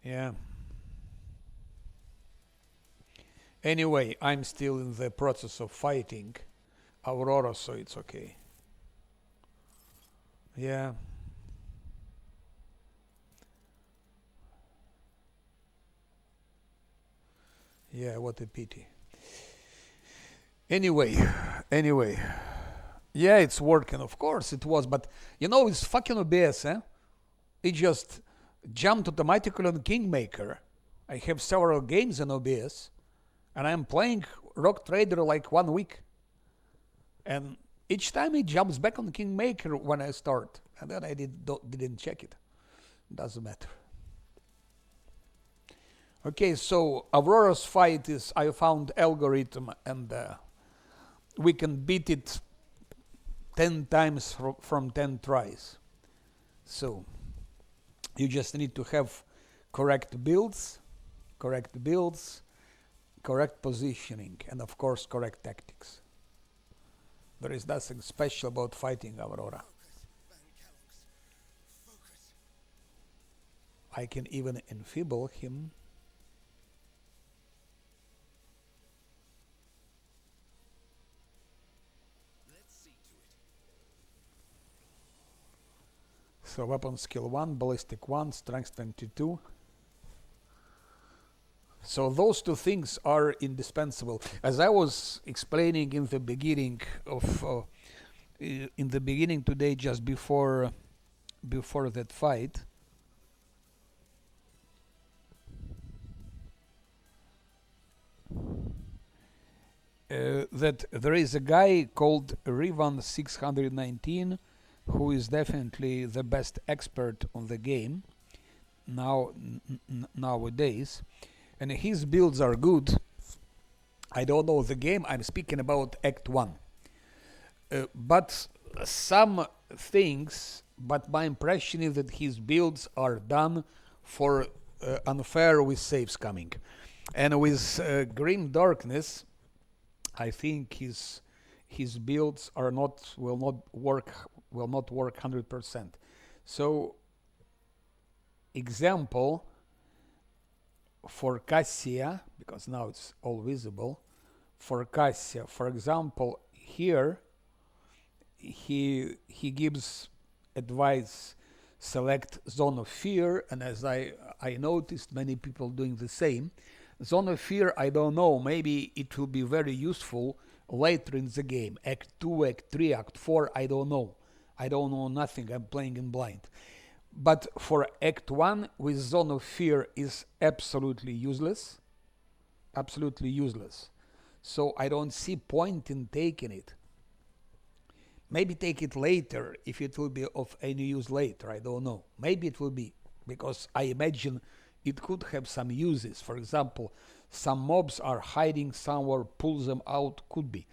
Yeah. Anyway, I'm still in the process of fighting Aurora, so it's okay. Yeah. Yeah, what a pity. Anyway, anyway. Yeah, it's working, of course it was, but it's fucking OBS, eh? It just jumped automatically on Kingmaker. I have several games in OBS, and I'm playing Rock Trader like 1 week. And each time it jumps back on Kingmaker when I start. And then I didn't check it. Doesn't matter. Okay, so Aurora's fight is I found algorithm and we can beat it 10 times from 10 tries. So you just need to have correct builds, correct builds, correct positioning, and of course correct tactics. There is nothing special about fighting Aurora. I can even enfeeble him. So weapon skill 1, ballistic 1, strength 22. So those two things are indispensable. As I was explaining in the beginning of in the beginning today, just before that fight, that there is a guy called Rivan 619 who is definitely the best expert on the game nowadays, and his builds are good. I don't know the game. I'm speaking about Act 1. But some things, but my impression is that his builds are done for unfair with saves coming. And with Grim Darkness, I think his builds are not will not work 100%. So example for Cassia, because now it's all visible. For Cassia, for example, here he gives advice, select zone of fear, and as I noticed many people doing the same. Zone of fear, I don't know, maybe it will be very useful later in the game, act 2, act 3, act 4, I don't know nothing, I'm playing in blind. But for act 1 with zone of fear is absolutely useless, absolutely useless. So I don't see point in taking it. Maybe take it later if it will be of any use later. I don't know. Maybe it will be because I imagine it could have some uses. For example, some mobs are hiding somewhere, pull them out, could be.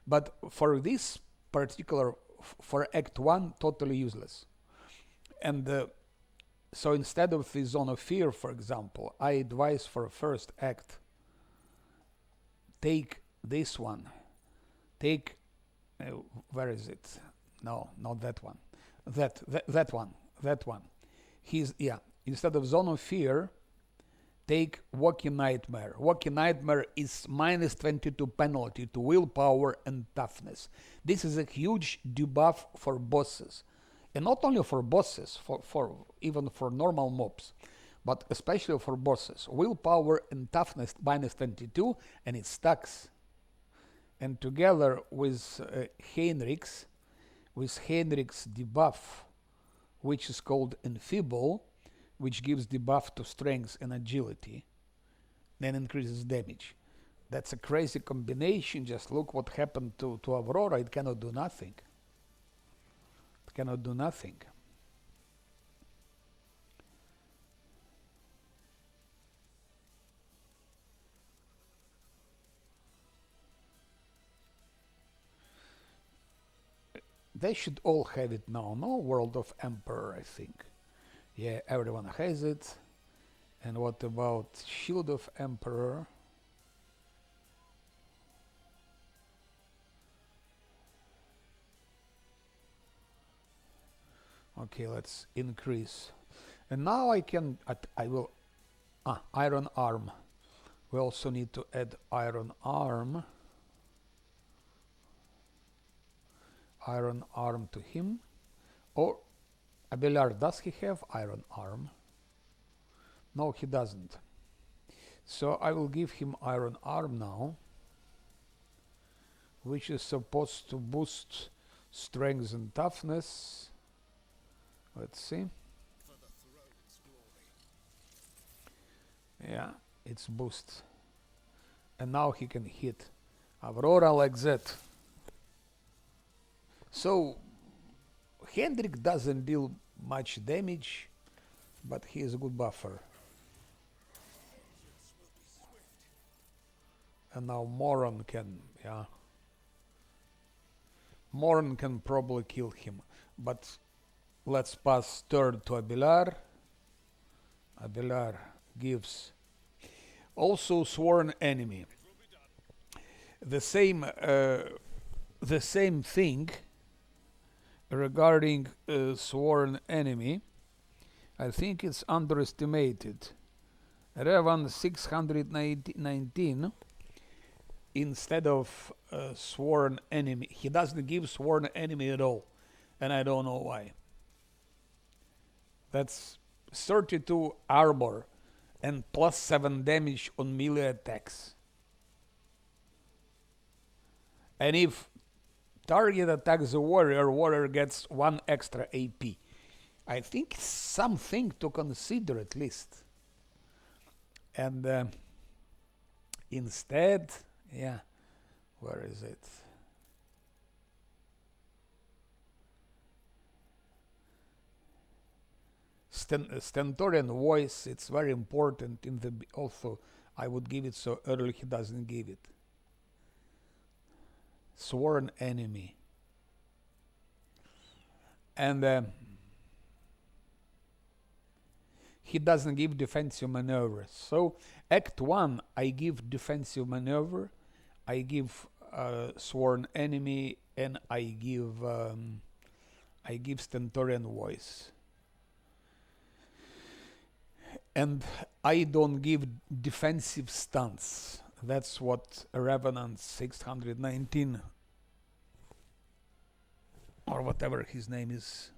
But for this particular, for Act 1, totally useless. And so instead of the zone of fear, for example, I advise for first act, take this one. Take where is it? No, not that one. That one. That one. He's yeah. Instead of zone of fear, take Walking Nightmare. Walking Nightmare is minus 22 penalty to willpower and toughness. This is a huge debuff for bosses. And not only for bosses, for even for normal mobs, but especially for bosses. Willpower and toughness minus 22, and it stacks. And together with Heinrich's debuff, which is called Enfeeble, which gives debuff to strength and agility, then increases damage. That's a crazy combination. Just look what happened to Aurora. It cannot do nothing. It cannot do nothing. They should all have it now. No World of Emperor, I think. Yeah, everyone has it. And what about Shield of Emperor? Okay, let's increase. And now I will Iron arm. We also need to add iron arm. Iron arm to him. Or Abelard, does he have iron arm? No, he doesn't. So I will give him iron arm now, which is supposed to boost strength and toughness. Let's see. Yeah, it's boost. And now he can hit Aurora like that. So Hendrik doesn't deal much damage, but he is a good buffer. And now Moron can, yeah. Moron can probably kill him, but let's pass turn to Abelar. Abelar gives also sworn enemy. The same thing regarding sworn enemy. I think it's underestimated. Revan 619 instead of sworn enemy. He doesn't give sworn enemy at all, and I don't know why. That's 32 armor and plus 7 damage on melee attacks. And if target attacks the warrior, warrior gets 1 extra AP. I think it's something to consider at least. And instead, yeah, where is it? Stentorian voice, it's very important in the, also I would give it so early he doesn't give it. Sworn enemy. And he doesn't give defensive maneuvers. So Act 1 I give defensive maneuver, I give sworn enemy, and I give Stentorian voice. And I don't give defensive stance. That's what Revenant 619 or whatever his name is.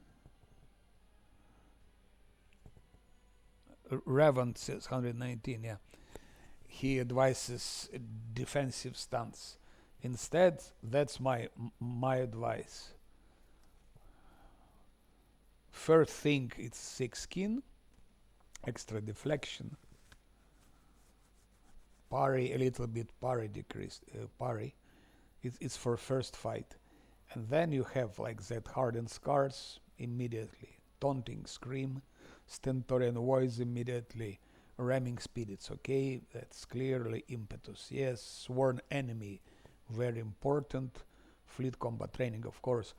Revenant 619, yeah. He advises defensive stance. Instead, that's my advice. First thing, it's 6 skin, extra deflection, parry a little bit, parry decreased, parry. It's for first fight. And then you have like that hardened scars immediately, taunting scream, stentorian voice immediately, ramming speed, it's okay, that's clearly impetus, yes, sworn enemy, very important, fleet combat training, of course,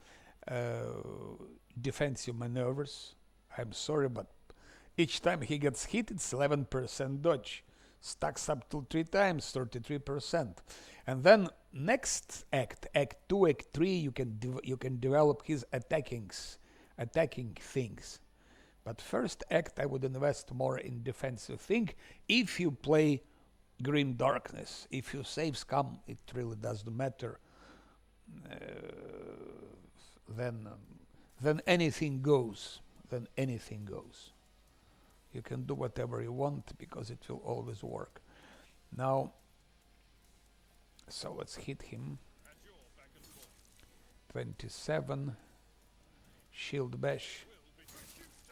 defensive maneuvers, I'm sorry, but each time he gets hit, it's 11% dodge, stacks up to 3 times, 33%, and then next act, Act 2, Act 3, you can develop his attacking things. But first act, I would invest more in defensive thing. If you play Grim Darkness, if you save Scum, it really doesn't matter. Then anything goes. Then anything goes. You can do whatever you want because it will always work. Now, so let's hit him. 27. Shield bash.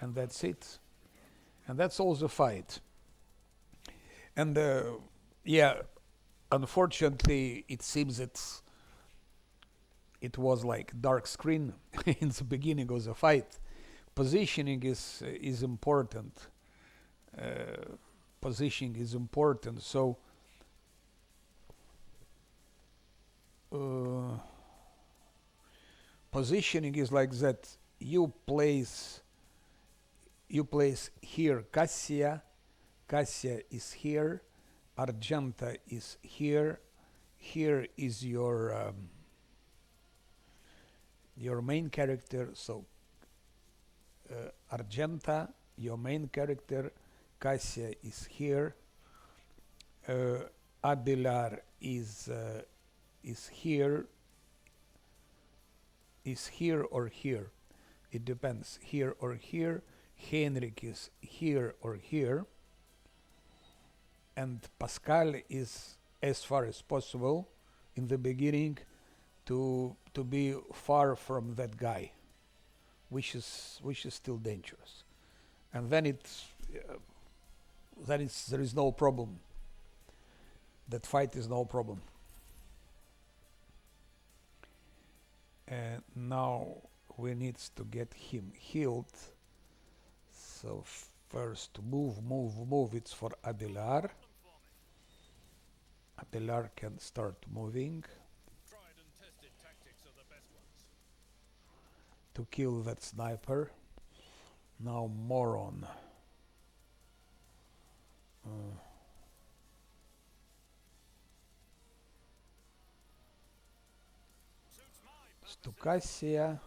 And that's it. And that's all the fight. And yeah, unfortunately, it seems that it was like dark screen in the beginning of the fight. Positioning is important. Positioning is important. So positioning is like that. You place here Cassia is here, Argenta is here, here is your main character, so Argenta, your main character, Cassia is here. Abelar is here. Is here or here? It depends. Here or here. Henrik is here or here. And Pascal is, as far as possible, in the beginning, to be far from that guy, which is still dangerous. And then there is no problem. That fight is no problem. And now we need to get him healed. So first move. It's for Abelar. Abelar can start moving to kill that sniper. Now Moron. Stukasia.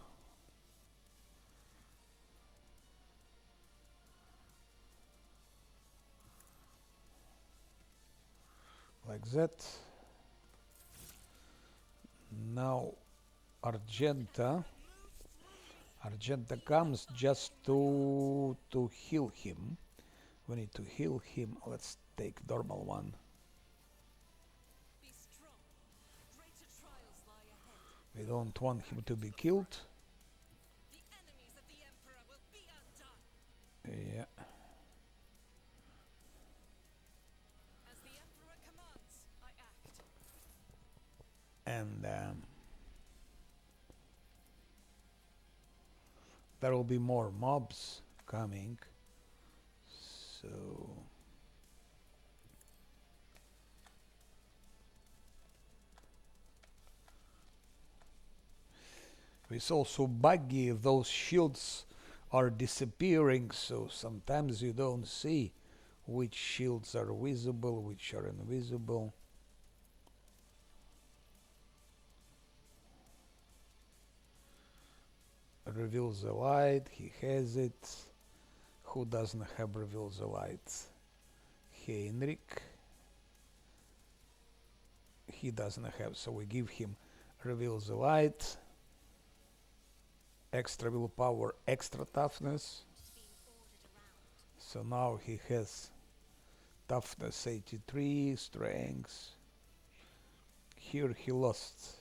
Like that. Now Argenta comes just to heal him. We need to heal him. Let's take normal one. We don't want him to be killed. Yeah. And there will be more mobs coming. So it's also buggy. Those shields are disappearing, so sometimes you don't see which shields are visible, which are invisible. Reveal the light, he has it. Who doesn't have reveal the light? Henrik. He doesn't have, so we give him reveal the light. Extra willpower, extra toughness. So now he has toughness 83, strength. Here he lost.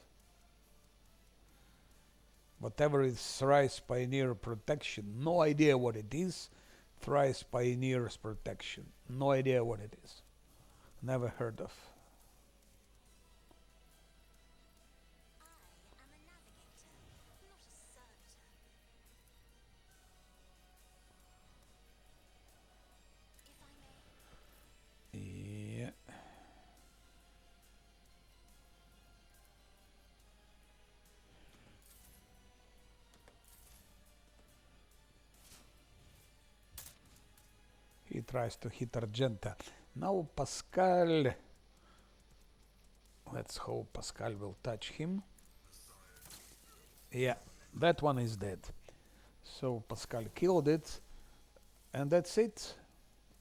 Whatever is Thrice Pioneer Protection, no idea what it is. Thrice Pioneer's Protection, no idea what it is. Never heard of. Yeah. He tries to hit Argenta. Now Pascal. Let's hope Pascal will touch him. Yeah, that one is dead. So Pascal killed it, and that's it.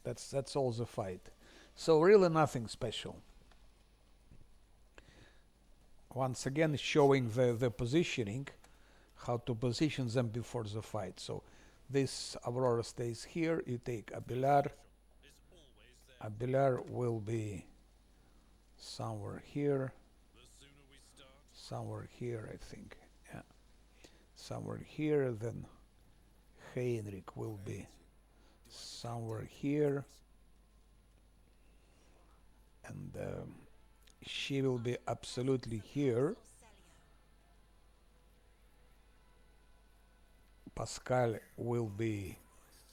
That's all the fight. So really nothing special. Once again showing the positioning, how to position them before the fight. So this Aurora stays here, you take Abelar. Abelar will be somewhere here. Somewhere here, I think. Yeah. Somewhere here, then Heinrich will be somewhere here. And she will be absolutely here. Pascal will be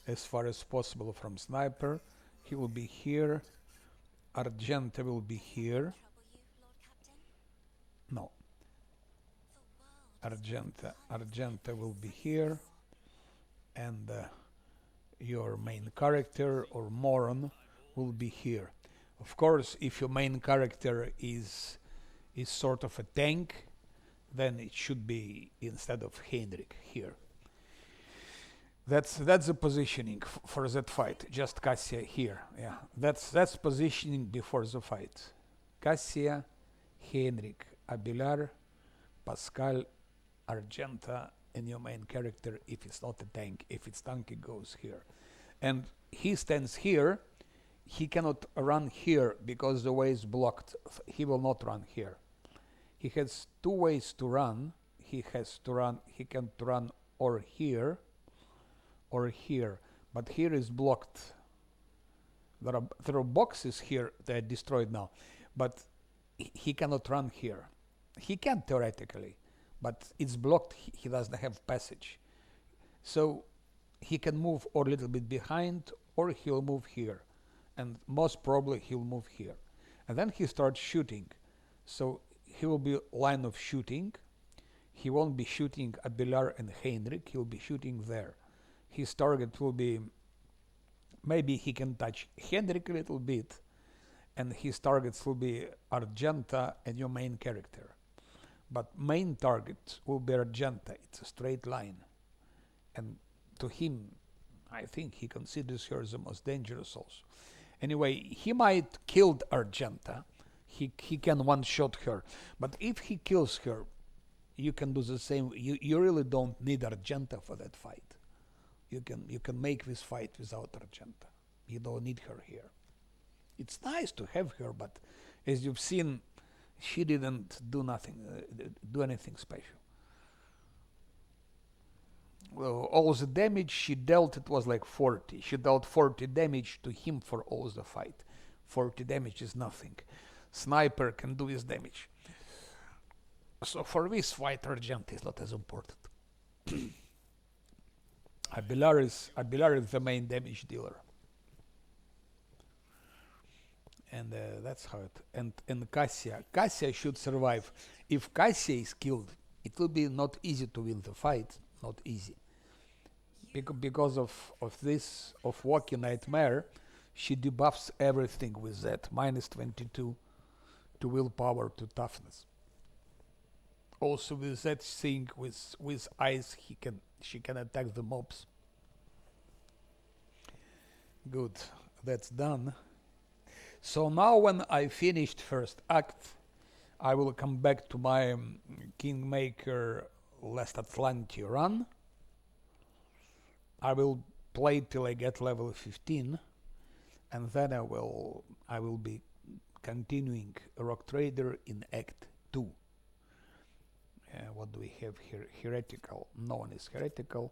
as far as possible from sniper. He will be here. Argenta will be here. No. Argenta will be here. And your main character or Moron will be here. Of course, if your main character is sort of a tank, then it should be instead of Heinrich here. That's the positioning for that fight. Just Cassia here. Yeah, that's positioning before the fight. Cassia, Henrik, Abilar, Pascal, Argenta, and your main character. If it's not a tank, if it's tank, it goes here, and he stands here. He cannot run here because the way is blocked. He will not run here. He has two ways to run. He has to run. He can run or here or here, but here is blocked. There are boxes here that are destroyed now, but he cannot run here. He can theoretically, but it's blocked. He doesn't have passage, so he can move or a little bit behind, or he'll move here, and most probably he'll move here, and then he starts shooting. So he will be line of shooting. He won't be shooting at Bilar and Heinrich. He'll be shooting there. His target will be, maybe he can touch Henrik a little bit, and his targets will be Argenta and your main character. But main target will be Argenta. It's a straight line. And to him, I think he considers her the most dangerous also. Anyway, he might kill Argenta. He can one-shot her. But if he kills her, you can do the same. You really don't need Argenta for that fight. You can make this fight without Argenta. You don't need her here. It's nice to have her, but as you've seen, she didn't do anything special. Well, all the damage she dealt, it was like 40. She dealt 40 damage to him for all the fight. 40 damage is nothing. Sniper can do his damage. So for this fight, Argenta is not as important. Abilar is the main damage dealer, and that's how it. And Cassia should survive. If Cassia is killed, it will be not easy to win the fight. Not easy, because of this of Walking Nightmare. She debuffs everything with that -22 to willpower to toughness. Also with that thing with ice, she can attack the mobs. Good, that's done. So now when I finished first act, I will come back to my Kingmaker Last Atlantis run. I will play till I get level 15, and then I will be continuing Rock Trader in Act 2. What do we have here? Heretical. No one is heretical.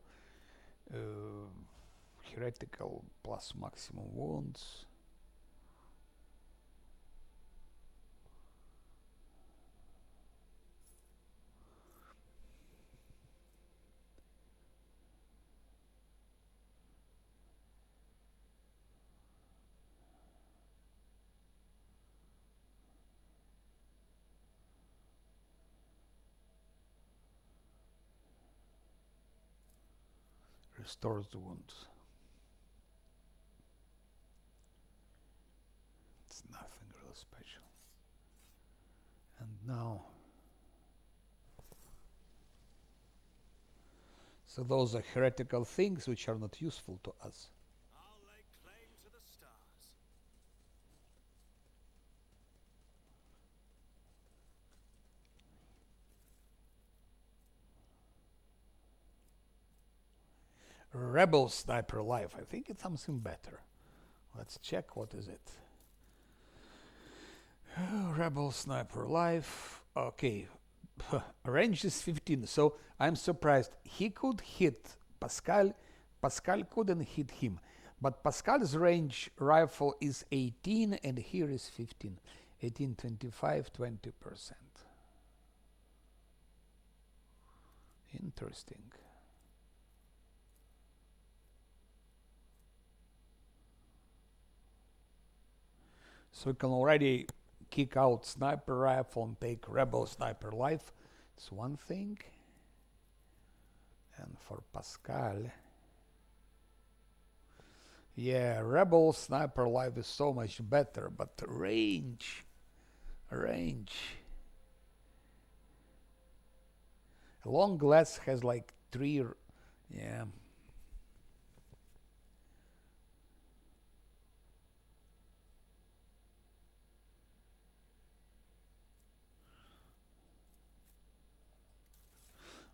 Heretical plus maximum wounds. Restores the wounds. It's nothing really special. And now, so those are heretical things which are not useful to us. I'll lay claim to the stars. Rebel Sniper Life. I think it's something better. Let's check. What is it? Rebel Sniper Life. Okay. Range is 15. So I'm surprised. He could hit Pascal. Pascal couldn't hit him. But Pascal's range rifle is 18 and here is 15. 18, 25, 20%. Interesting. So we can already kick out Sniper Rifle and take Rebel Sniper Life. It's one thing. And for Pascal, yeah, Rebel Sniper Life is so much better, but range. Long glass has like 3, yeah.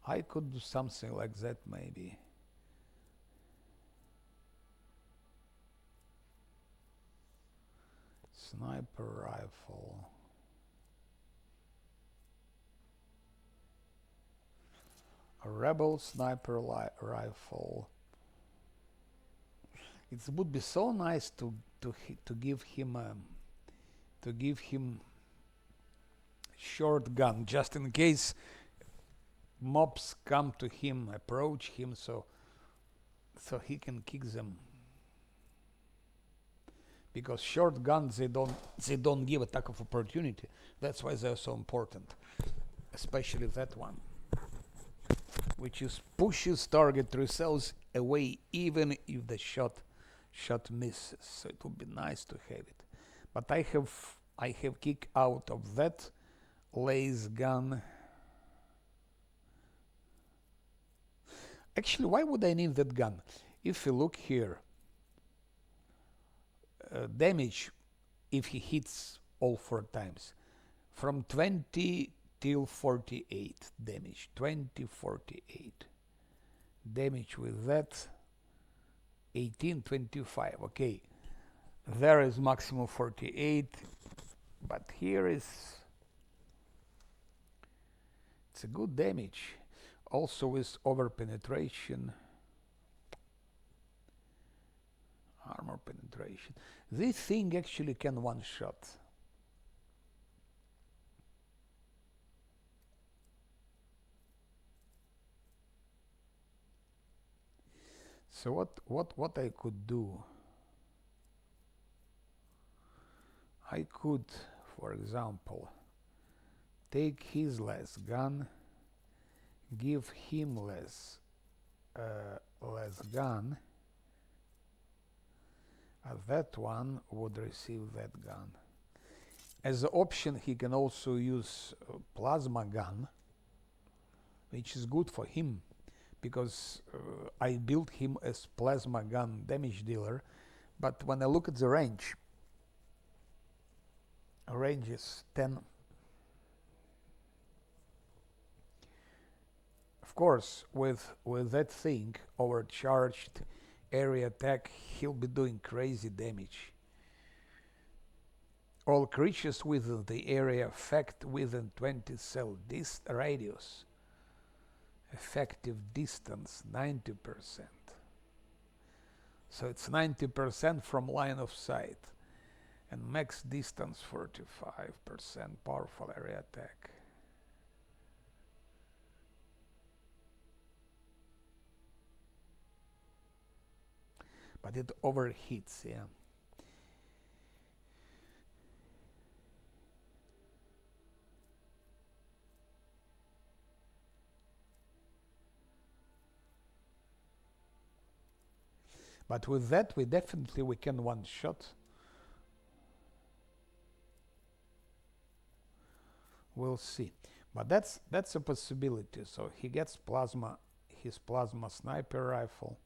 I could do something like that maybe. Sniper rifle. A rebel sniper rifle. It would be so nice to give him short gun just in case mobs come to him, approach him, so he can kick them. Because short guns they don't give attack of opportunity. That's why they're so important, especially that one, which is pushes target results away even if the shot misses. So it would be nice to have it, but I have kicked out of that laser gun. Actually, why would I need that gun? If you look here, damage if he hits all 4 times from 20 till 48 damage. 20, 48 damage with that. 18, 25. Okay, there is maximum 48, but here is it's a good damage. Also with over penetration, armor penetration. This thing actually can one shot. So what I could do? I could, for example, take his last gun, give him less gun. That one would receive that gun. As an option, he can also use plasma gun, which is good for him because I built him as plasma gun damage dealer. But when I look at the range is 10. Of course, with that thing, overcharged area attack, he'll be doing crazy damage. All creatures within the area effect within 20 cell radius. Effective distance 90%. So it's 90% from line of sight. And max distance 45%, powerful area attack. But it overheats, yeah. But with that, we can one shot. We'll see. But that's a possibility. So he gets his plasma sniper rifle,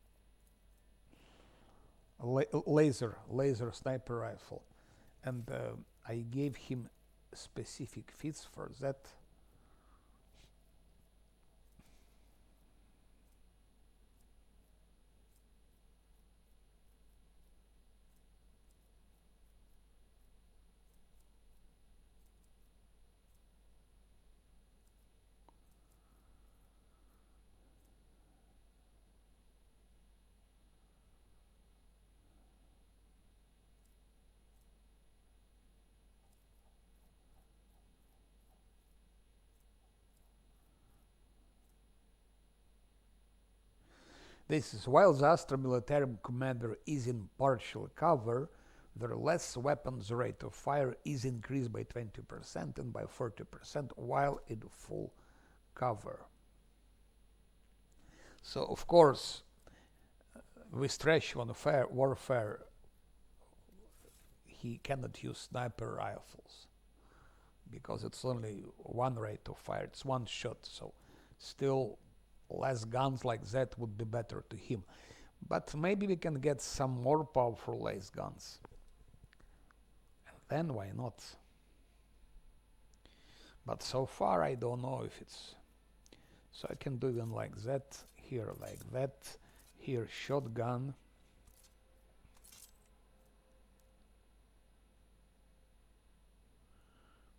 laser sniper rifle, and I gave him specific fits for that. This is while the Astra Militarum commander is in partial cover, their less weapons rate of fire is increased by 20% and by 40% while in full cover. So of course, with trash warfare, he cannot use sniper rifles because it's only one rate of fire, it's one shot. So still less guns like that would be better to him. But maybe we can get some more powerful laser guns. And then why not? But so far I don't know if it's So I can do even like that, here like that, here shotgun.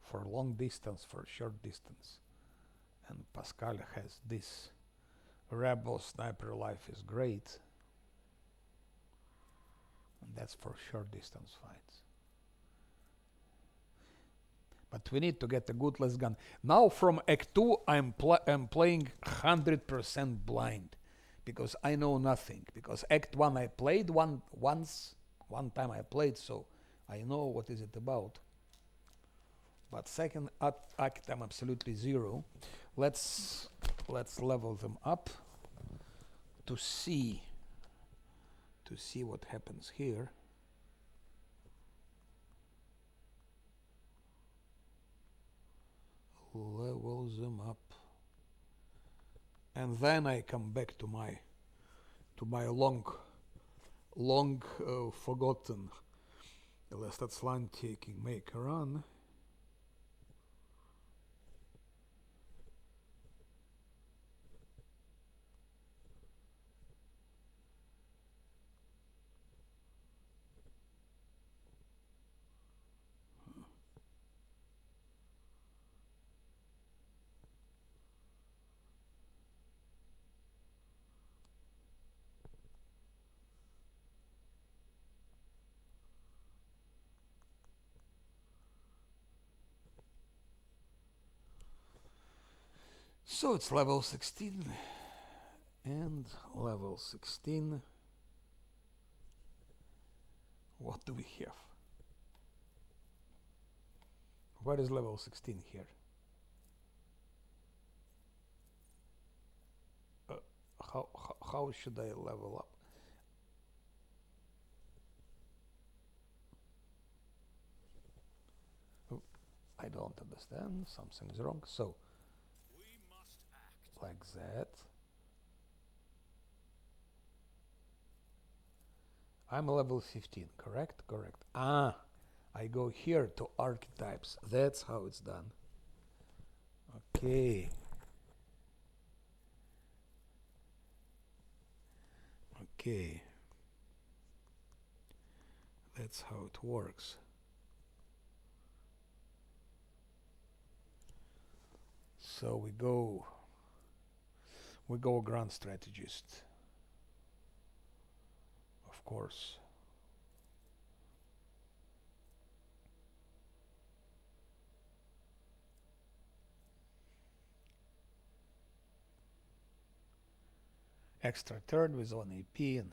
For long distance, for short distance. And Pascal has this. Rebel sniper life is great. And that's for short distance fights. But we need to get a good less gun. Now from Act 2 I'm playing 100% blind. Because I know nothing. Because Act 1 I played one time I played, so I know what is it about. But second act I'm absolutely zero. Let's level them up to see what happens here. Level them up, and then I come back to my long forgotten last line taking make a run. So it's level 16 and level 16. What do we have? Where is level 16 here? How should I level up? Oh, I don't understand. Something's wrong. So, We must act. like that. I'm level 15, correct? Correct. Ah, I go here to archetypes. That's how it's done. Okay. Okay. That's how it works. So we go grand strategist. Of course. Extra turn with 1 AP, and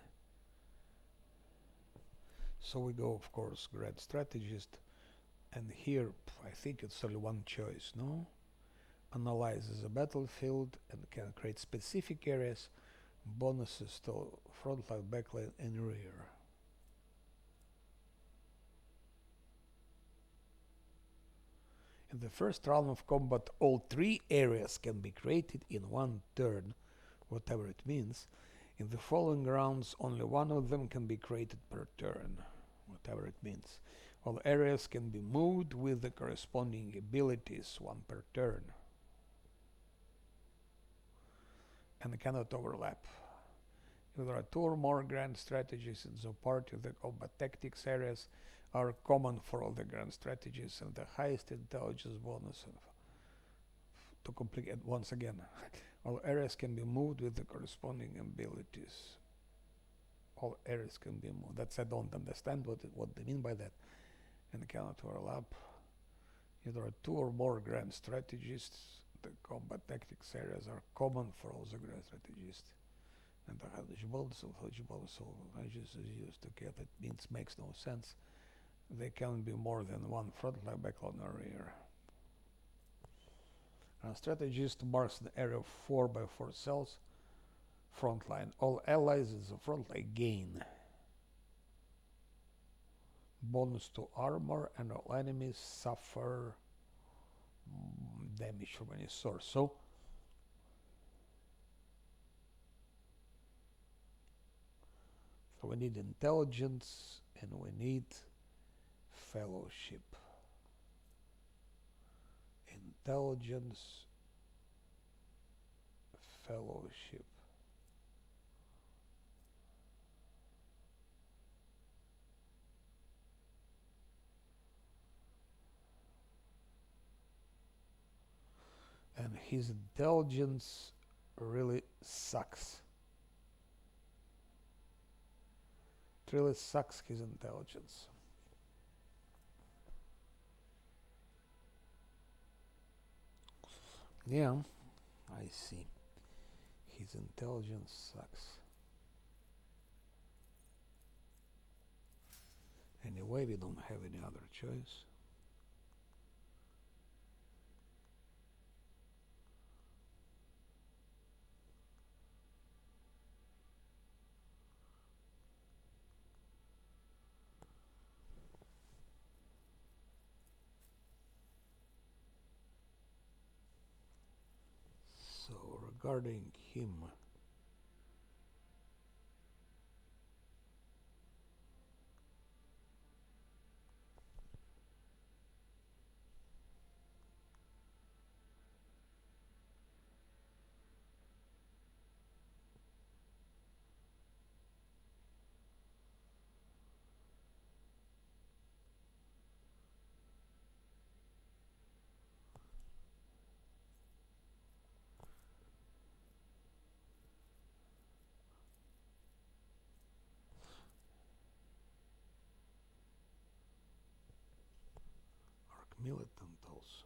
so we go, of course, grand strategist. And here I think it's only one choice, no? Analyzes the battlefield and can create specific areas, bonuses to front line, back line, and rear. In the first round of combat, all 3 areas can be created in 1 turn, whatever it means. In the following rounds, only 1 of them can be created per turn, whatever it means. All areas can be moved with the corresponding abilities, 1 per turn, and cannot overlap. If there are 2 or more grand strategies in the party, the combat tactics areas are common for all the grand strategies, and the highest intelligence bonus to complete it once again. All areas can be moved with the corresponding abilities. All areas can be moved. That's I don't understand what they mean by that. And cannot overlap. If there are 2 or more grand strategists, the combat tactics areas are common for all the grand strategists. And the eligible is used to get it means makes no sense. They can be more than 1 front line, back line, or rear. A strategist marks an area of 4 by 4 cells. Front line. All allies in the front line gain bonus to armor, and all enemies suffer damage from any source. So we need intelligence and we need fellowship. Intelligence, Fellowship. And his intelligence really sucks. It really sucks, his intelligence. Yeah, I see. His intelligence sucks. Anyway, we don't have any other choice. So regarding him, Arc Militant also.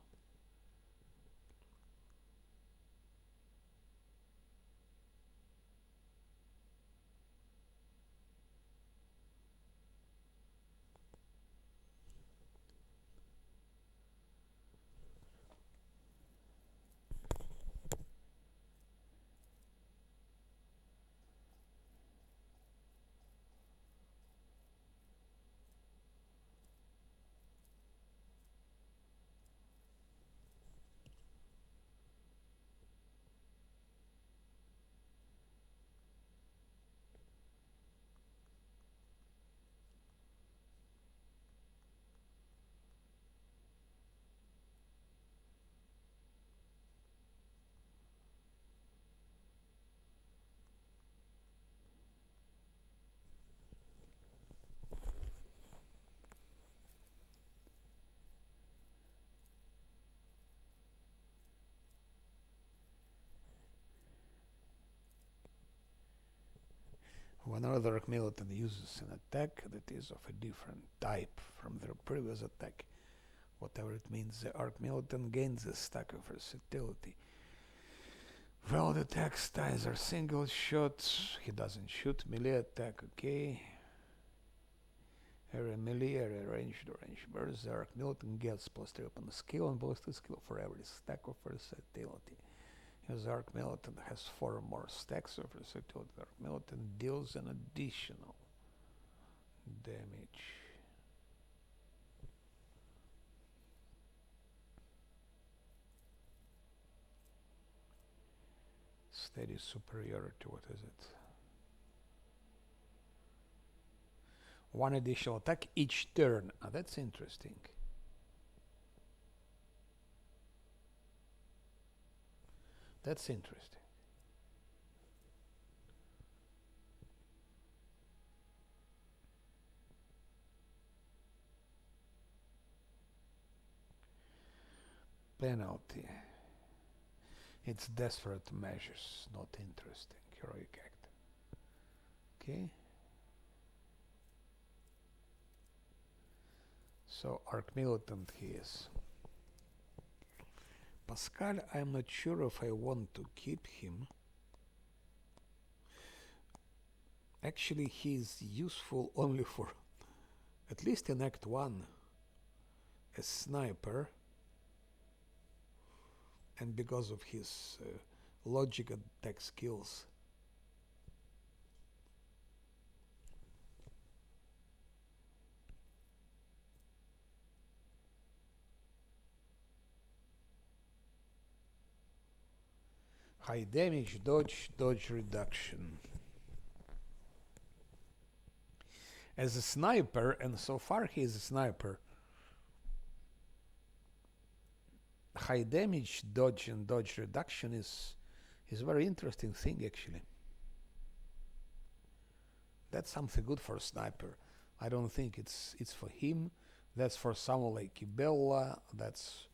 When another Arc Militant uses an attack that is of a different type from their previous attack, whatever it means, the Arc Militant gains a stack of versatility. Well, attacks ties are single shots. He doesn't shoot melee attack, okay. Area melee, area ranged or range burst. The Arc Militant gets +3 upon skill and +2 skill for every stack of versatility. His Arc Militant has 4 more stacks of versatility. Arc Militant deals an additional damage. Steady superiority, what is it? 1 additional attack each turn. Ah, that's interesting. That's interesting. Penalty. It's desperate measures, not interesting. Heroic act. Okay. So Arc Militant he is. Pascal, I'm not sure if I want to keep him. Actually, he's useful only for, at least in Act 1, a sniper, and because of his logic and tech skills. High damage, dodge, dodge reduction. As a sniper, and so far he is a sniper, high damage, dodge, and dodge reduction is It's a very interesting thing actually. That's something good for a sniper. I don't think it's for him. That's for someone like Ibella. That's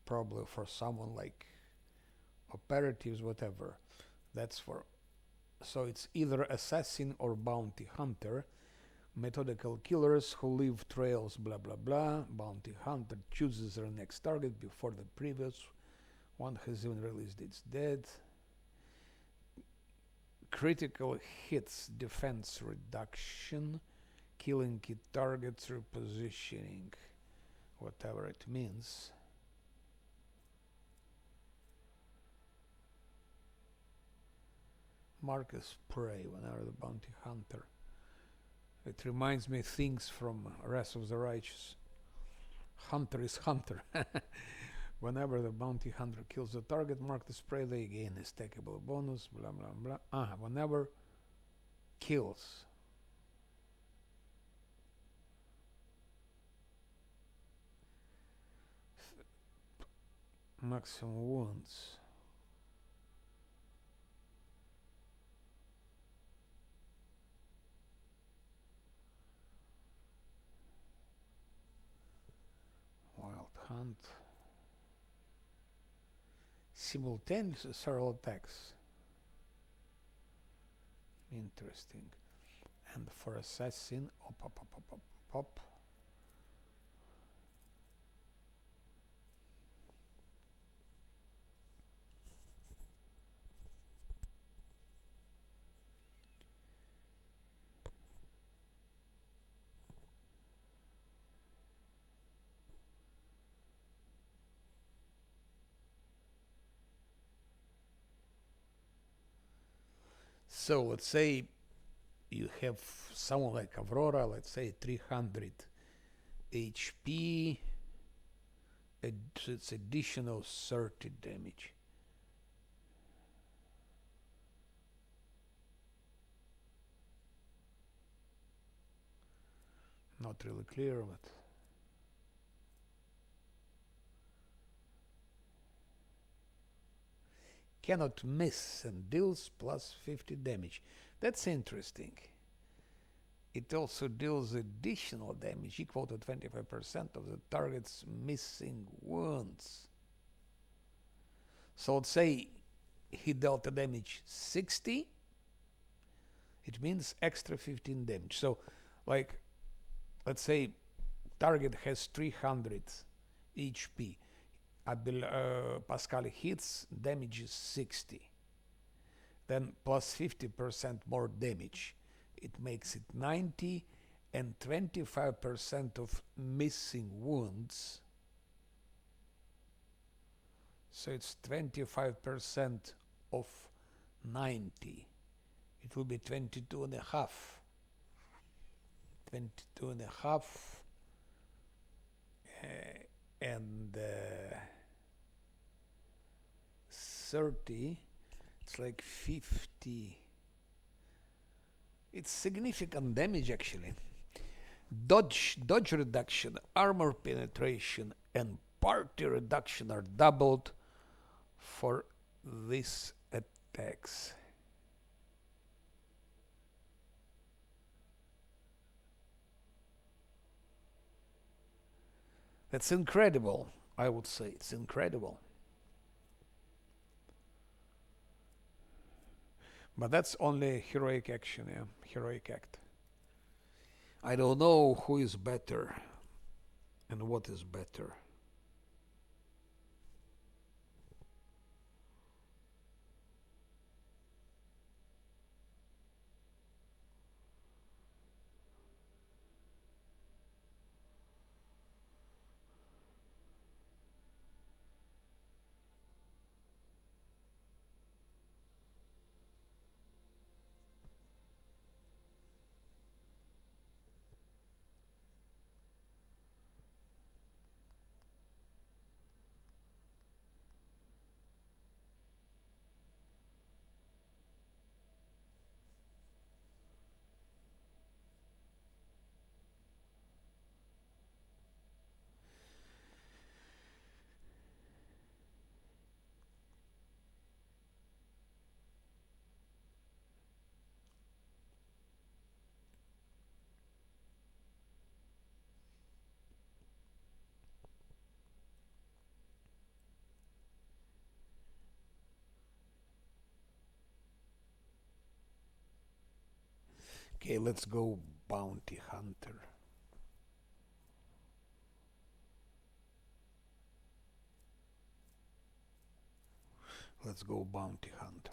probably for someone like operatives, whatever. That's for so it's either assassin or bounty hunter. Methodical killers who leave trails, blah blah blah. Bounty hunter chooses their next target before the previous one has even released its dead. Critical hits, defense reduction, killing key targets, repositioning, whatever it means. Mark as prey whenever the bounty hunter. It reminds me things from Wrath of the Righteous. Hunter is hunter. Whenever the bounty hunter kills the target marked as prey, they gain a stackable bonus. Blah blah blah. Whenever kills. Maximum wounds. Wild hunt. Simultaneous several attacks. Interesting. And for assassin, op. So let's say you have someone like Aurora, let's say 300 HP, it's additional 30 damage. Not really clear, but cannot miss and deals plus 50 damage. That's interesting. It also deals additional damage equal to 25% of the target's missing wounds. So let's say he dealt a damage 60, it means extra 15 damage. So, like, let's say target has 300 HP. Pascal hits, damage is 60. Then plus 50% more damage. It makes it 90, and 25% of missing wounds. So it's 25% of 90. It will be 22 and a half. 22 and a half. And 30, it's like 50. It's significant damage actually. Dodge reduction, armor penetration, and party reduction are doubled for these attacks. That's incredible, I would say. It's incredible. But that's only heroic action, yeah, heroic act. I don't know who is better and what is better. Okay, let's go bounty hunter. Let's go bounty hunter.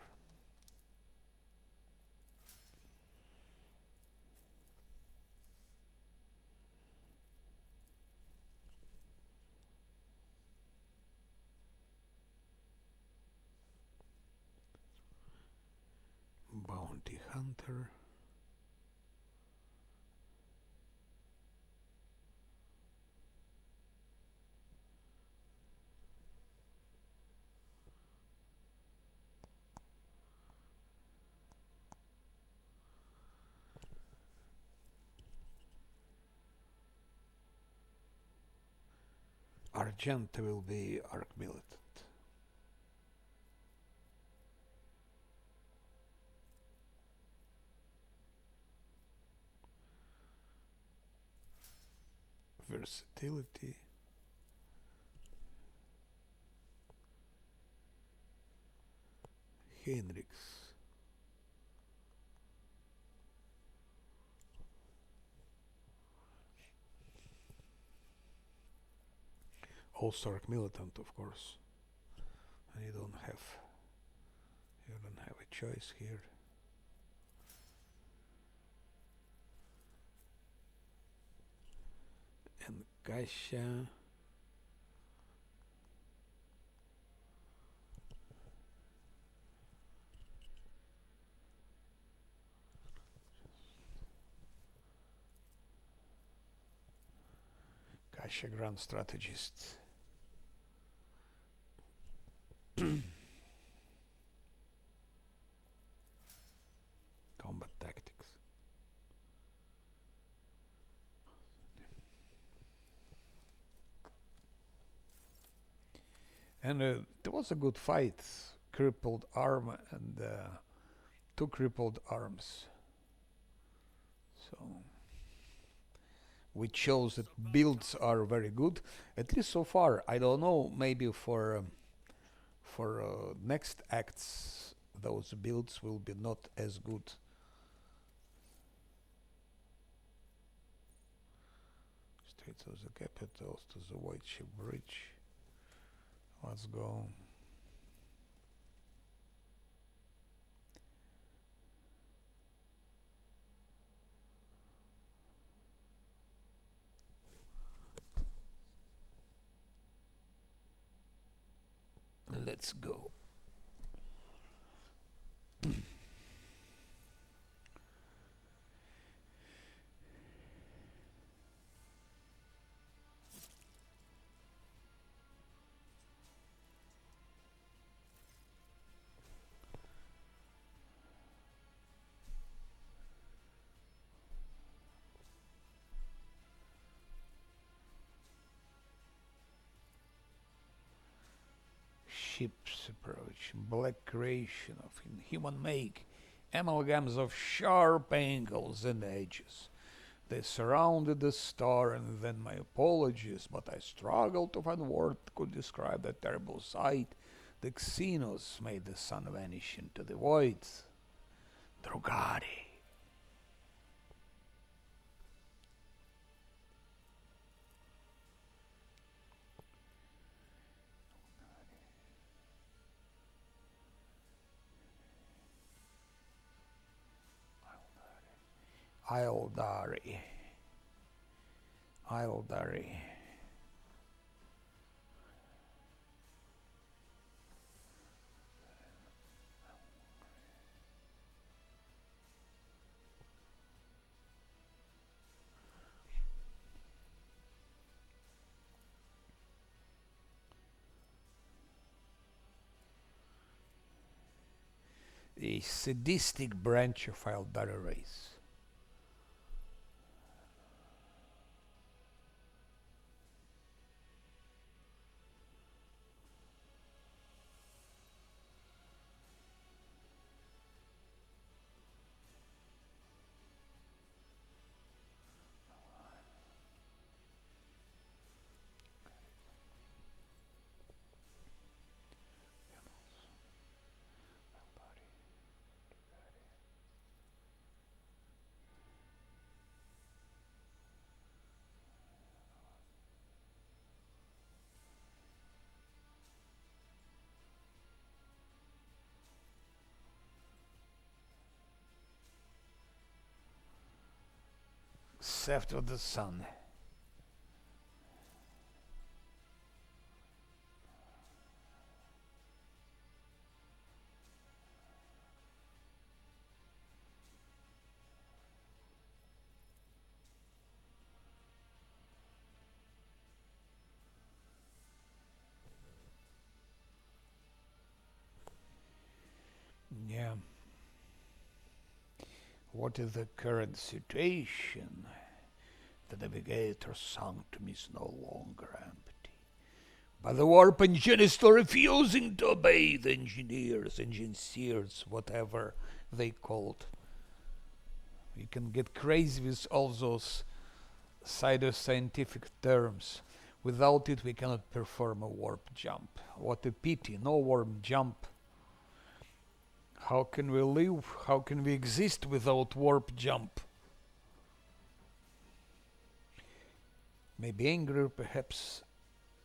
Bounty hunter. Argenta will be arc militant. Versatility. Henriks. Also arc militant, of course. And you don't have a choice here. And Kasia. Kasia Grand Strategist. Combat tactics. And there was a good fight. Crippled arm and two crippled arms. So we chose that builds are very good, at least so far. I don't know. Maybe for next acts, those builds will be not as good. Straight to the capitals, to the White Ship Bridge. Let's go. Let's go. Ship's approach, black creation of inhuman make, amalgams of sharp angles and edges. They surrounded the star, and then my apologies, but I struggled to find words that could describe that terrible sight. The Xenos made the sun vanish into the void. Drogari. Ildari. Ildari. A sadistic branch of Ildari race. Theft of the sun. Yeah. What is the current situation? The navigator's sanctum is no longer empty. But the warp engine is still refusing to obey the engineers, whatever they called. You can get crazy with all those pseudoscientific terms. Without it, we cannot perform a warp jump. What a pity, no warp jump. How can we live? How can we exist without warp jump? Maybe anger, perhaps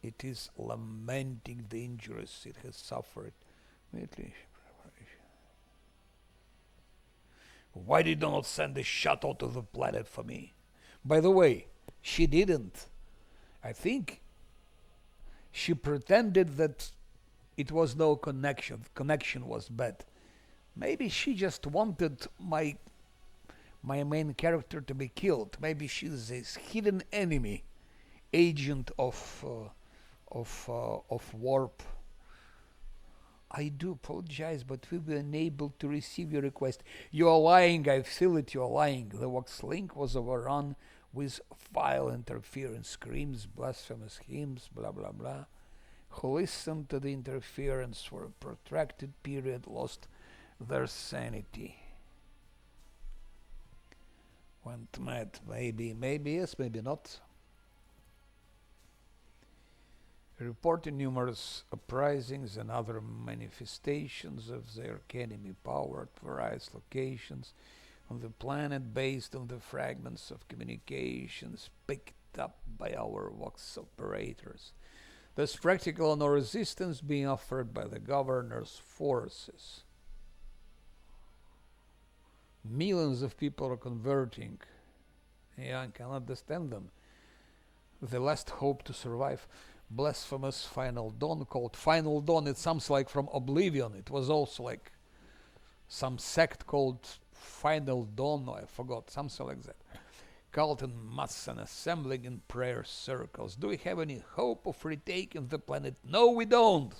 it is lamenting the injuries it has suffered. Why did you not send a shuttle to the planet for me? By the way, she didn't. I think she pretended that it was no connection. The connection was bad. Maybe she just wanted my main character to be killed. Maybe she's this hidden enemy, agent of warp. I do apologize, but we were unable to receive your request. You are lying. I feel it. You are lying. The Vox link was overrun with vile interference, screams, blasphemous hymns, blah blah blah. Who listened to the interference for a protracted period lost their sanity. Went mad. Maybe yes, maybe not. Reported numerous uprisings and other manifestations of their enemy power at various locations on the planet based on the fragments of communications picked up by our Vox operators. There's practical no resistance being offered by the governor's forces. Millions of people are converting. Yeah, I can understand them. The last hope to survive. Blasphemous Final Dawn, called Final Dawn. It sounds like from Oblivion. It was also like some sect called Final Dawn. No, I forgot. Something like that. Cult in mass and assembling in prayer circles. Do we have any hope of retaking the planet? No, we don't.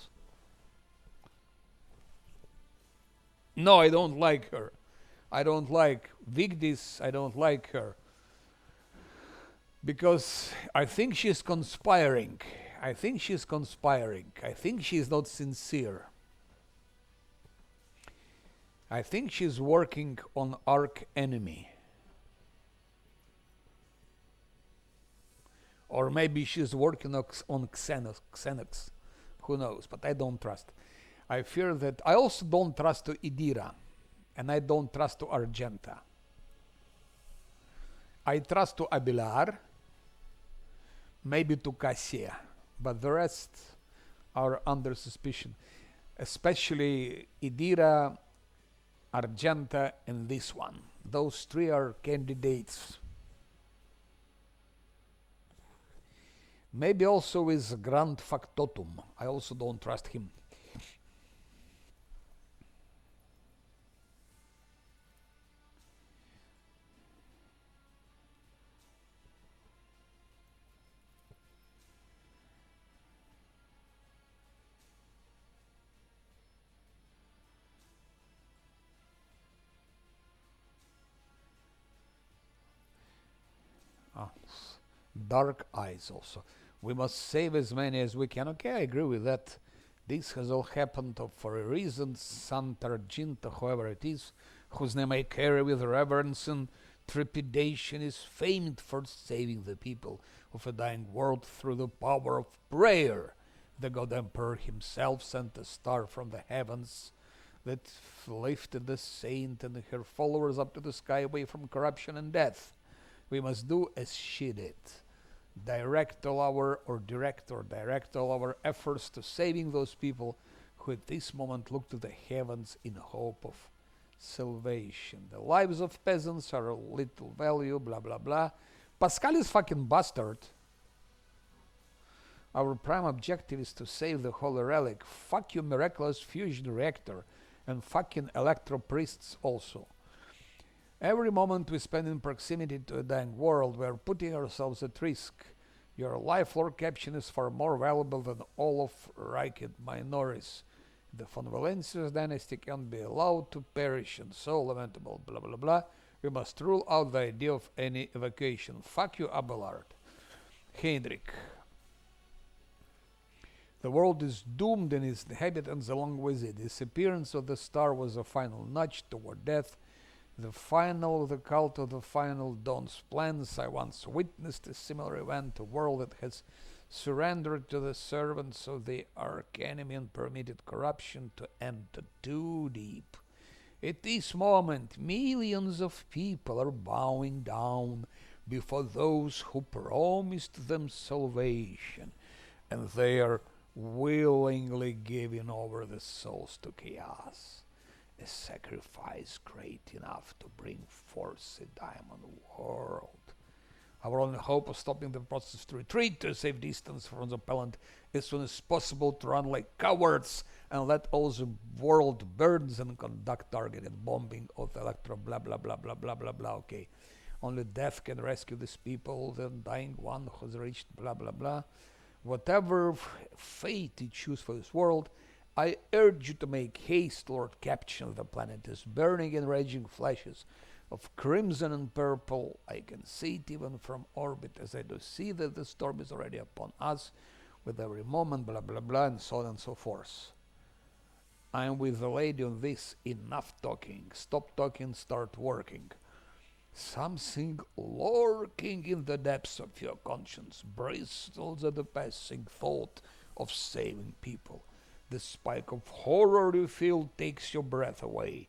No, I don't like her. I don't like Vigdis. I don't like her. Because I think she's conspiring. I think she's not sincere. I think she's working on arch enemy. Or maybe she's working on Xenox. Who knows? But I don't trust. I fear that I also don't trust to Idira. And I don't trust to Argenta. I trust to Abilar. Maybe to Cassia. But the rest are under suspicion. Especially Idira, Argenta, and this one. Those three are candidates. Maybe also with Grand Factotum. I also don't trust him. Dark eyes also. We must save as many as we can. Okay, I agree with that. This has all happened for a reason. Santa Argenta, whoever it is, whose name I carry with reverence and trepidation, is famed for saving the people of a dying world through the power of prayer. The God Emperor himself sent a star from the heavens that lifted the saint and her followers up to the sky away from corruption and death. We must do as she did. Direct all our efforts to saving those people who at this moment look to the heavens in hope of salvation. The lives of peasants are of little value, blah blah blah. Pascal is fucking bastard. Our prime objective is to save the Holy Relic. Fuck you, miraculous fusion reactor. And fucking electro priests also. Every moment we spend in proximity to a dying world, we are putting ourselves at risk. Your life lore caption is far more valuable than all of Reichid minorities. The von Valencius dynasty can't be allowed to perish, and so lamentable, blah blah blah. We must rule out the idea of any evacuation. Fuck you, Abelard. Heinrich. The world is doomed and its inhabitants along with it. The disappearance of the star was a final nudge toward death. The cult of the final dawn's plans. I once witnessed a similar event, a world that has surrendered to the servants of the archenemy and permitted corruption to enter too deep. At this moment, millions of people are bowing down before those who promised them salvation, and they are willingly giving over the souls to chaos. A sacrifice great enough to bring forth a diamond world. Our only hope of stopping the process to retreat to a safe distance from the appellant as soon as possible, to run like cowards and let all the world burn and conduct targeted bombing of the electro blah blah blah blah blah blah blah. Okay. Only death can rescue these people, the dying one who has reached blah blah blah. Whatever fate you choose for this world, I urge you to make haste, Lord Captain. The planet is burning in raging flashes of crimson and purple. I can see it even from orbit, as I do see that the storm is already upon us with every moment, blah blah blah, and so on and so forth. I am with the lady on this. Enough talking. Stop talking, start working. Something lurking in the depths of your conscience bristles at the passing thought of saving people. The spike of horror you feel takes your breath away.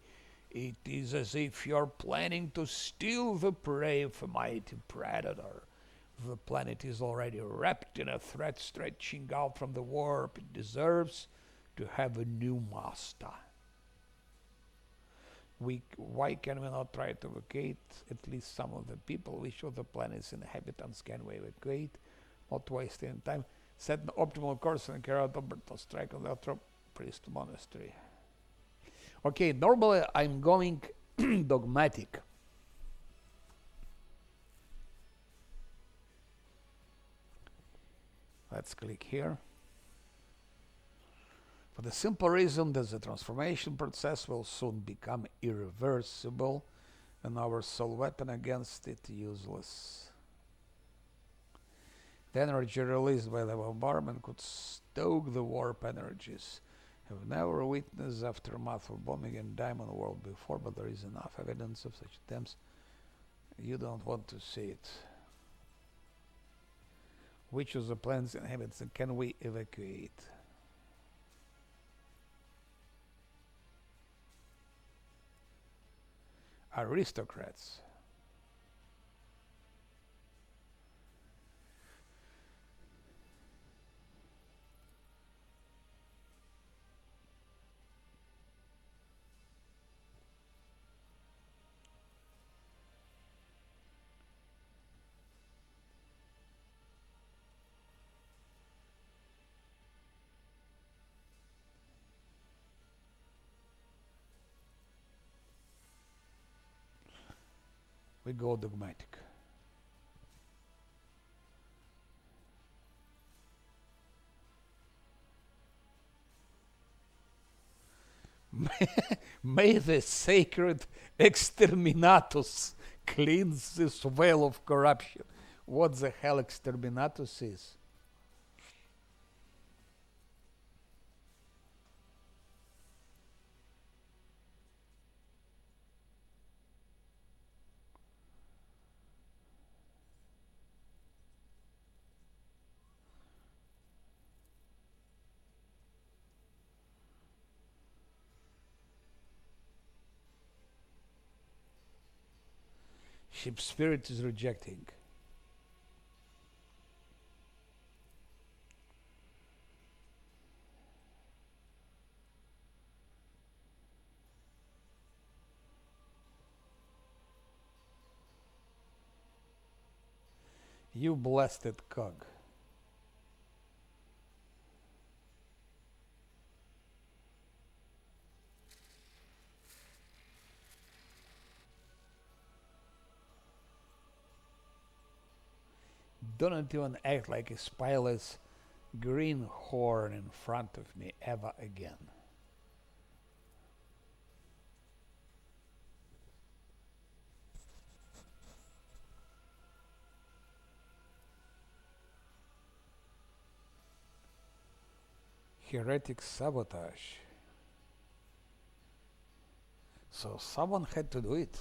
It is as if you are planning to steal the prey of a mighty predator. The planet is already wrapped in a thread stretching out from the warp. It deserves to have a new master. Why can we not try to evacuate at least some of the people? Which of the planet's inhabitants can we evacuate? Not wasting time. Set an optimal course and carry out a brutal strike on the Ultra Priest Monastery. Okay, normally I'm going dogmatic. Let's click here. For the simple reason that the transformation process will soon become irreversible and our soul weapon against it useless. The energy released by the bombardment could stoke the warp energies. I've never witnessed the aftermath of bombing in Diamond World before, but there is enough evidence of such attempts. You don't want to see it. Which of the planet's inhabitants can we evacuate? Aristocrats. We go dogmatic. May the sacred exterminatus cleanse this well of corruption. What the hell exterminatus is? Ship spirit is rejecting. You blasted cog. Don't even act like a spineless greenhorn in front of me ever again. Heretic sabotage. So someone had to do it.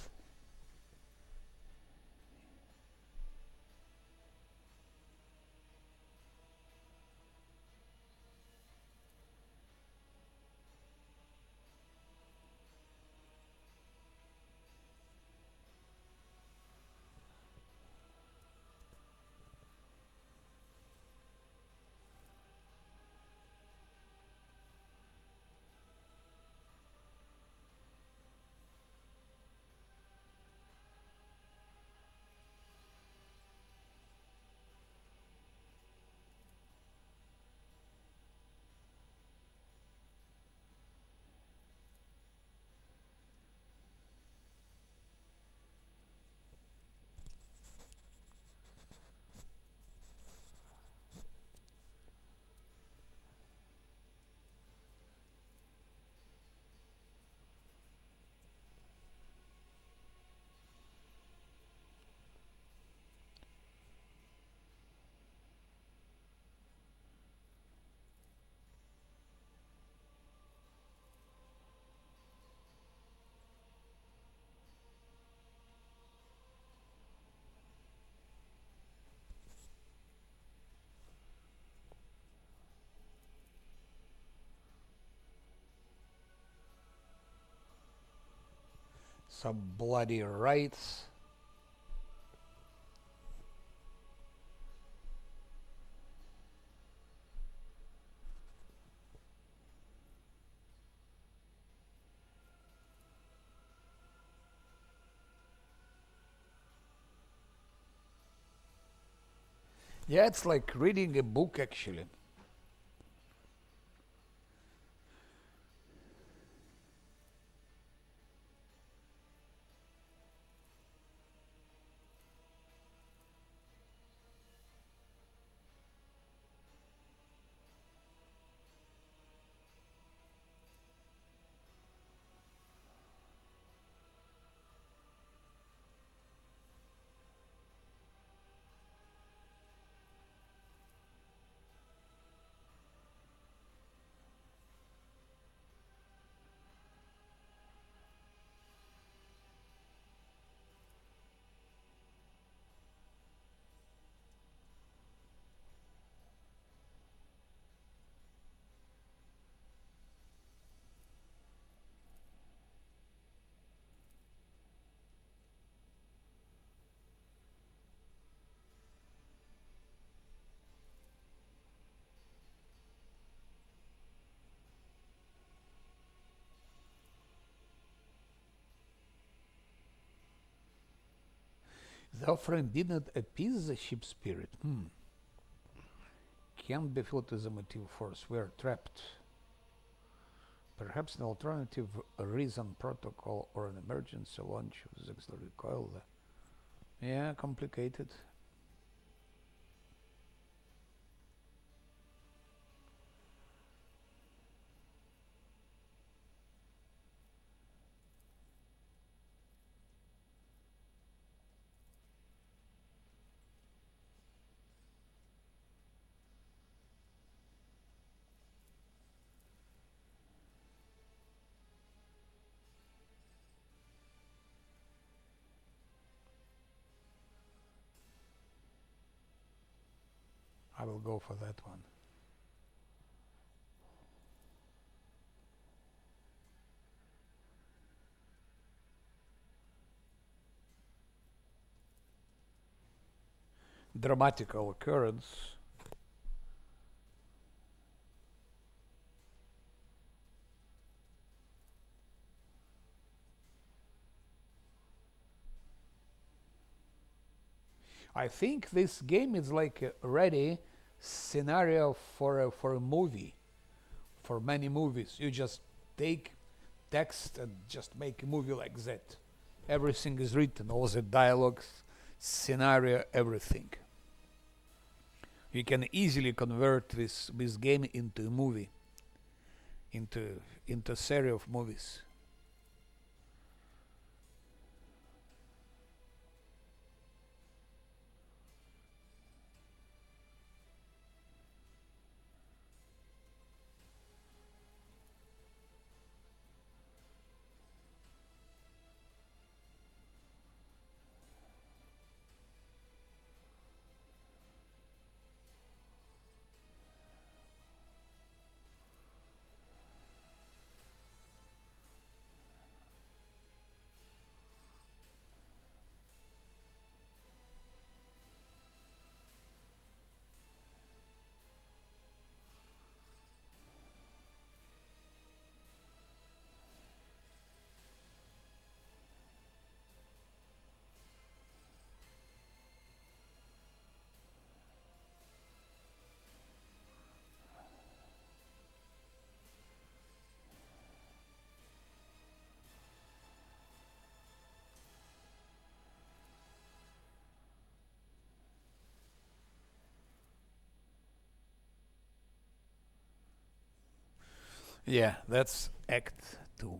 Some bloody rights. Yeah, it's like reading a book actually. The offering did not appease the ship spirit. Can't be filled with the motive force. We're trapped. Perhaps an alternative reason protocol or an emergency launch of the auxiliary coil. Yeah, complicated. I will go for that one. Dramatical occurrence. I think this game is like a ready scenario for a movie, for many movies. You just take text and just make a movie like that. Everything is written, all the dialogues, scenario, everything. You can easily convert this game into a movie, into a series of movies. Yeah, that's Act 2.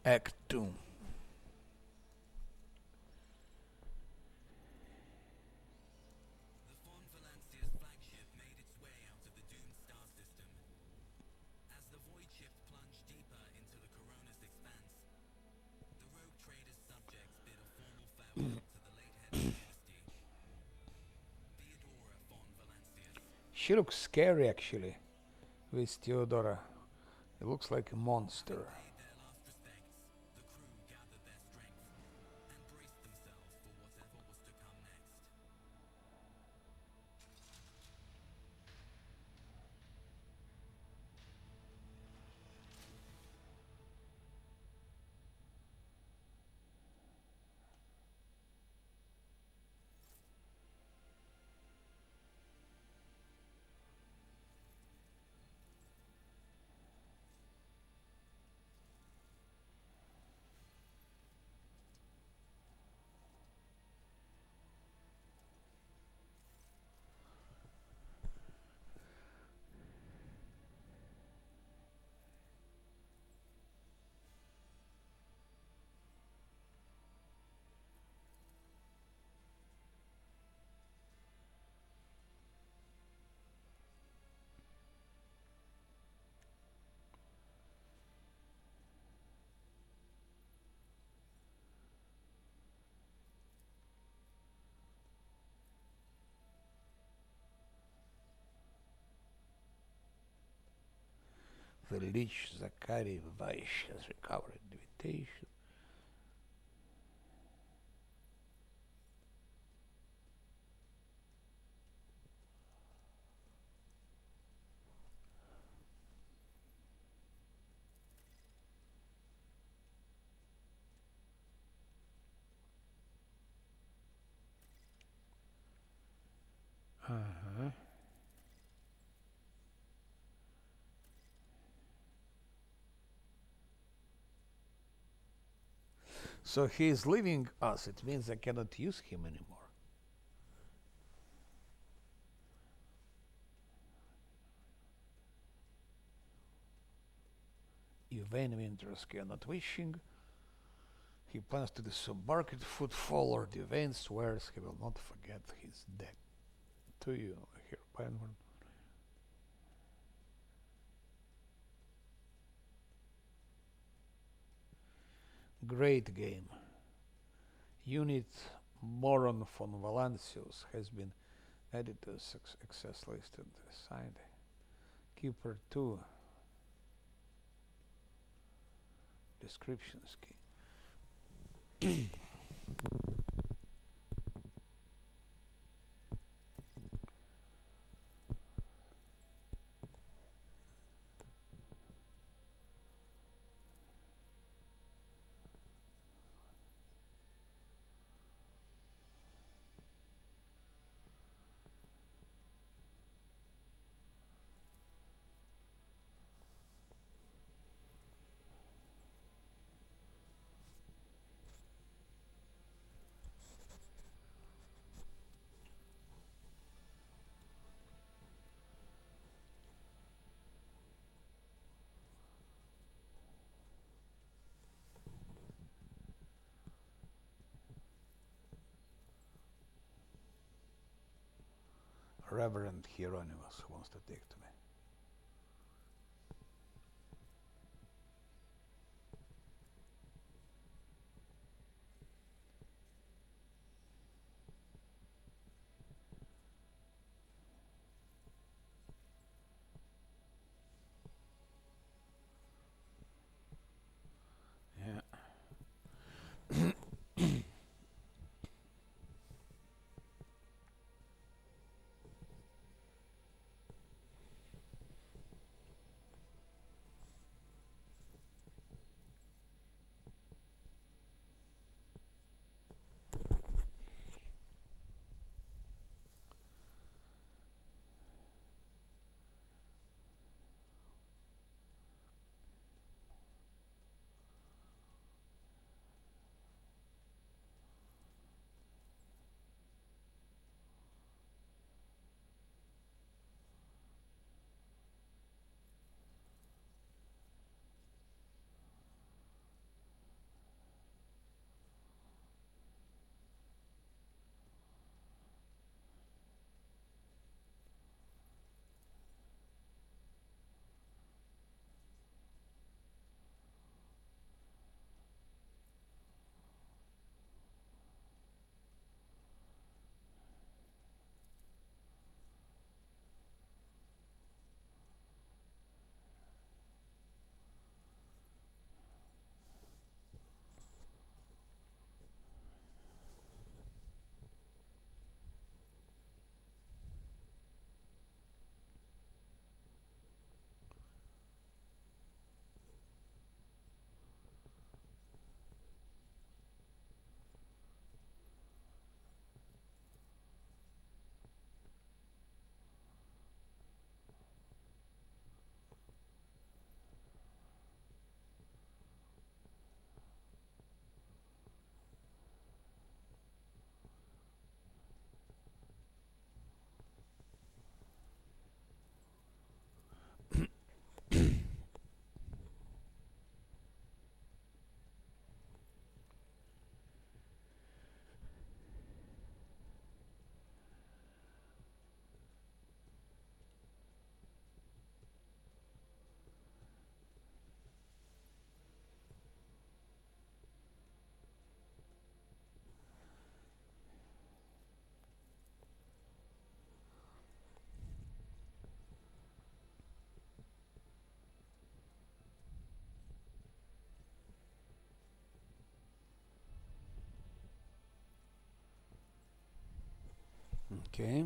Act 2. She looks scary actually, with Theodora. It looks like a monster. The Lich Zakari Vaish has recovered invitation. Uh-huh. So he is leaving us. It means I cannot use him anymore. vain winters cannot wishing. He plans to disembark at footfall, or the vain swears he will not forget his debt to you. Here, Penguin. Great game. Unit Moron von Valancius has been added to the success list and assigned. Keeper 2. Description scheme. Reverend Hieronymus wants to take to me. Yeah. Okay.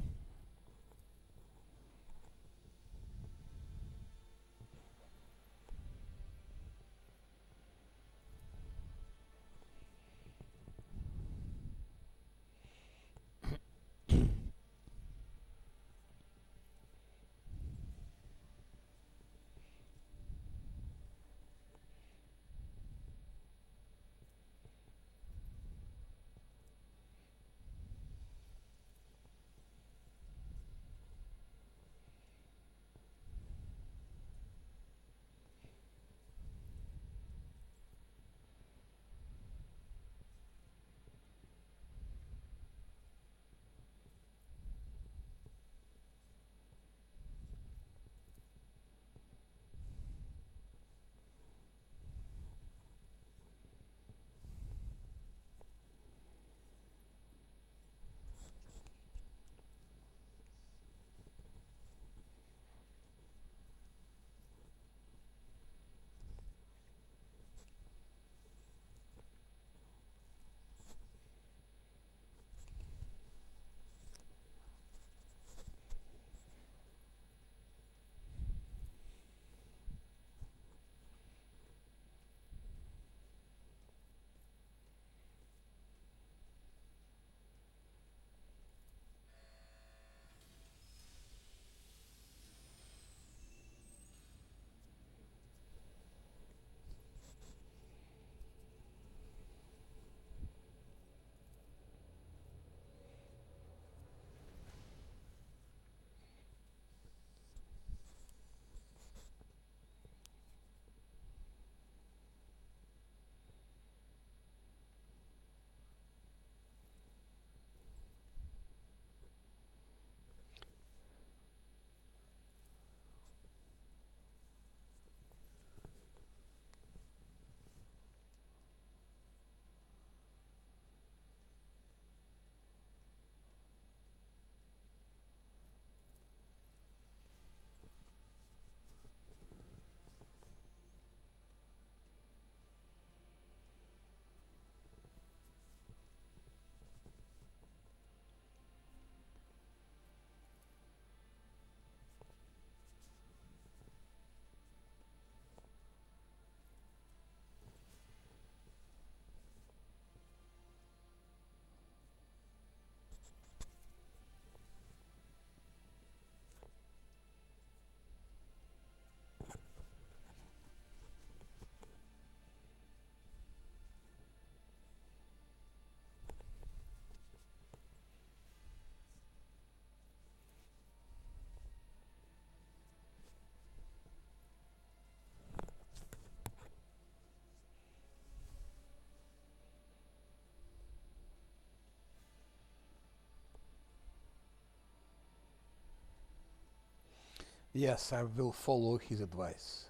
Yes, I will follow his advice.